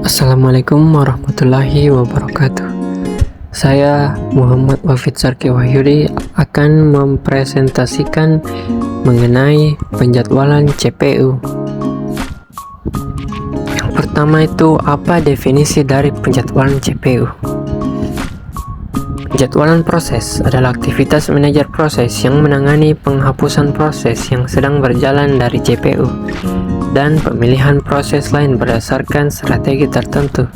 Assalamualaikum warahmatullahi wabarakatuh. Saya Muhammad Wafid Sarki Wahyudi akan mempresentasikan mengenai penjadwalan CPU. Yang pertama itu, apa definisi dari penjadwalan CPU? Penjadwalan proses adalah aktivitas manajer proses yang menangani penghapusan proses yang sedang berjalan dari CPU dan pemilihan proses lain berdasarkan strategi tertentu.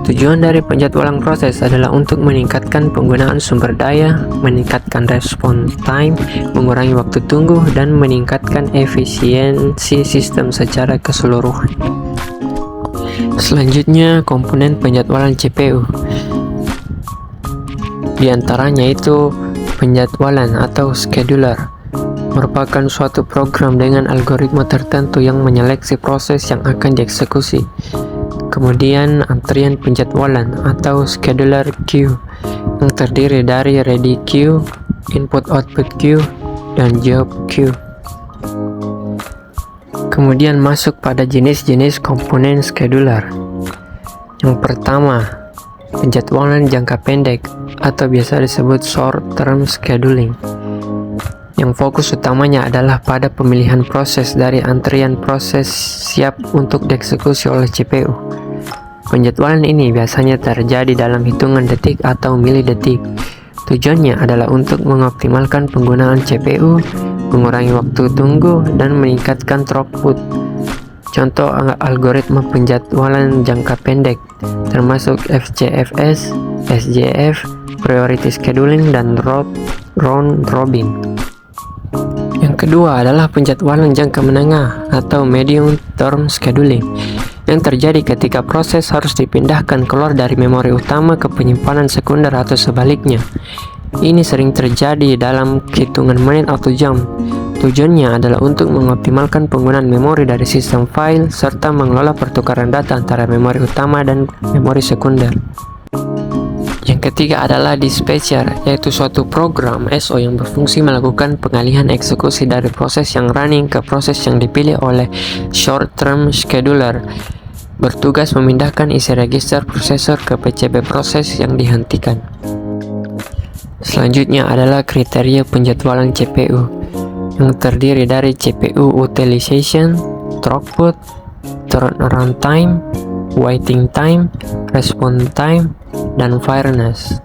Tujuan dari penjadwalan proses adalah untuk meningkatkan penggunaan sumber daya, meningkatkan respon time, mengurangi waktu tunggu, dan meningkatkan efisiensi sistem secara keseluruhan. Selanjutnya, komponen penjadwalan CPU. Di antaranya itu penjadwalan atau scheduler, merupakan suatu program dengan algoritma tertentu yang menyeleksi proses yang akan dieksekusi. Kemudian antrian penjadwalan atau scheduler queue yang terdiri dari ready queue, input output queue, dan job queue. Kemudian masuk pada jenis-jenis komponen scheduler. Yang pertama, penjadwalan jangka pendek atau biasa disebut short term scheduling, yang fokus utamanya adalah pada pemilihan proses dari antrian proses siap untuk dieksekusi oleh CPU. Penjadwalan ini biasanya terjadi dalam hitungan detik atau milidetik. Tujuannya adalah untuk mengoptimalkan penggunaan CPU, mengurangi waktu tunggu, dan meningkatkan throughput. Contoh algoritma penjadwalan jangka pendek termasuk FCFS, SJF, priority scheduling, dan round robin. Yang kedua adalah penjadwalan jangka menengah atau medium term scheduling, yang terjadi ketika proses harus dipindahkan keluar dari memori utama ke penyimpanan sekunder atau sebaliknya. Ini sering terjadi dalam hitungan menit atau jam. Tujuannya adalah untuk mengoptimalkan penggunaan memori dari sistem file serta mengelola pertukaran data antara memori utama dan memori sekunder. Yang ketiga adalah dispatcher, yaitu suatu program SO yang berfungsi melakukan pengalihan eksekusi dari proses yang running ke proses yang dipilih oleh short term scheduler, bertugas memindahkan isi register prosesor ke PCB proses yang dihentikan. Selanjutnya adalah kriteria penjadwalan CPU, yang terdiri dari CPU utilization, throughput, turnaround time, waiting time, response time, dan fairness.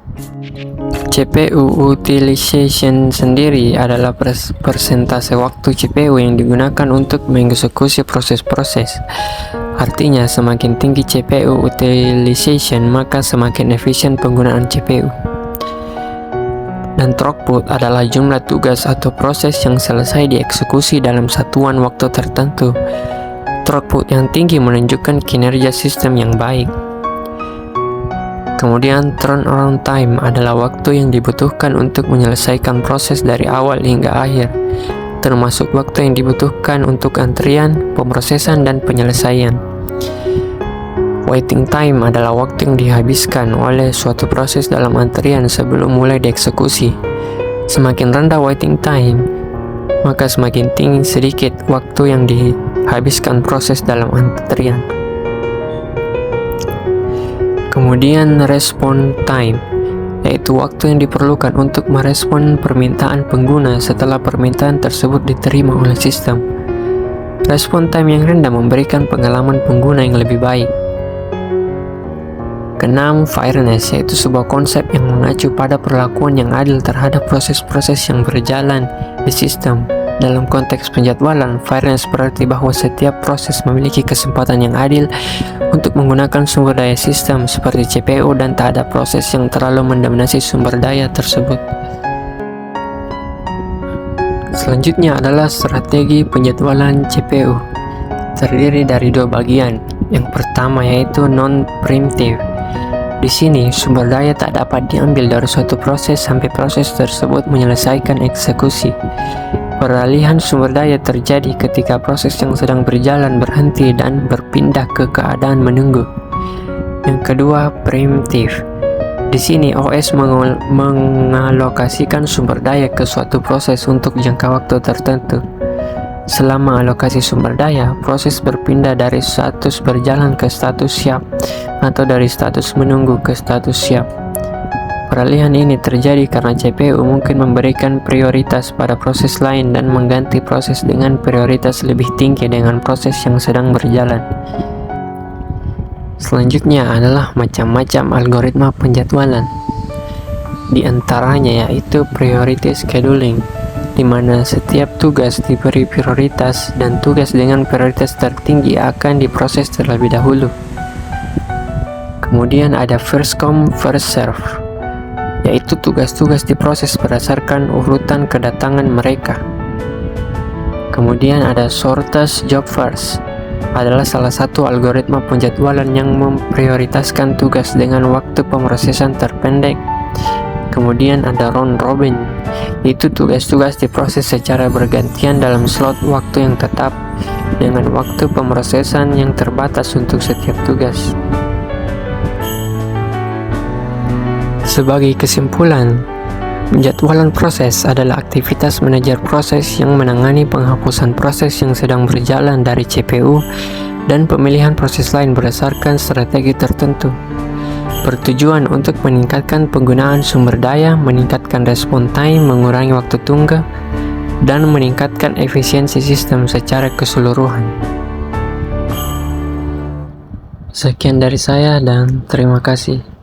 CPU utilization sendiri adalah persentase waktu CPU yang digunakan untuk mengeksekusi proses-proses. Artinya, semakin tinggi CPU utilization, maka semakin efisien penggunaan CPU. Dan throughput adalah jumlah tugas atau proses yang selesai dieksekusi dalam satuan waktu tertentu. Throughput yang tinggi menunjukkan kinerja sistem yang baik. Kemudian turnaround time adalah waktu yang dibutuhkan untuk menyelesaikan proses dari awal hingga akhir, termasuk waktu yang dibutuhkan untuk antrian, pemrosesan, dan penyelesaian. Waiting time adalah waktu yang dihabiskan oleh suatu proses dalam antrian sebelum mulai dieksekusi. Semakin rendah waiting time, maka semakin tinggi sedikit waktu yang dihabiskan proses dalam antrian. Kemudian response time, yaitu waktu yang diperlukan untuk merespon permintaan pengguna setelah permintaan tersebut diterima oleh sistem. Response time yang rendah memberikan pengalaman pengguna yang lebih baik. Keenam, fairness, yaitu sebuah konsep yang mengacu pada perlakuan yang adil terhadap proses-proses yang berjalan di sistem. Dalam konteks penjadwalan, fairness berarti bahwa setiap proses memiliki kesempatan yang adil untuk menggunakan sumber daya sistem seperti CPU dan tak ada proses yang terlalu mendominasi sumber daya tersebut. Selanjutnya adalah strategi penjadwalan CPU. Terdiri dari dua bagian. Yang pertama yaitu non-preemptive. Di sini, sumber daya tak dapat diambil dari suatu proses sampai proses tersebut menyelesaikan eksekusi. Peralihan sumber daya terjadi ketika proses yang sedang berjalan berhenti dan berpindah ke keadaan menunggu. Yang kedua, preemptive. Di sini OS mengalokasikan sumber daya ke suatu proses untuk jangka waktu tertentu. Selama alokasi sumber daya, proses berpindah dari status berjalan ke status siap atau dari status menunggu ke status siap. Peralihan ini terjadi karena CPU mungkin memberikan prioritas pada proses lain dan mengganti proses dengan prioritas lebih tinggi dengan proses yang sedang berjalan. Selanjutnya adalah macam-macam algoritma penjadwalan. Di antaranya yaitu priority scheduling, di mana setiap tugas diberi prioritas dan tugas dengan prioritas tertinggi akan diproses terlebih dahulu. Kemudian ada first come first serve, yaitu tugas-tugas diproses berdasarkan urutan kedatangan mereka. Kemudian ada shortest job first, adalah salah satu algoritma penjadwalan yang memprioritaskan tugas dengan waktu pemrosesan terpendek. Kemudian ada round robin, yaitu tugas-tugas diproses secara bergantian dalam slot waktu yang tetap dengan waktu pemrosesan yang terbatas untuk setiap tugas. Sebagai kesimpulan, penjadwalan proses adalah aktivitas manajer proses yang menangani penghapusan proses yang sedang berjalan dari CPU dan pemilihan proses lain berdasarkan strategi tertentu. Bertujuan untuk meningkatkan penggunaan sumber daya, meningkatkan respon time, mengurangi waktu tunggu, dan meningkatkan efisiensi sistem secara keseluruhan. Sekian dari saya dan terima kasih.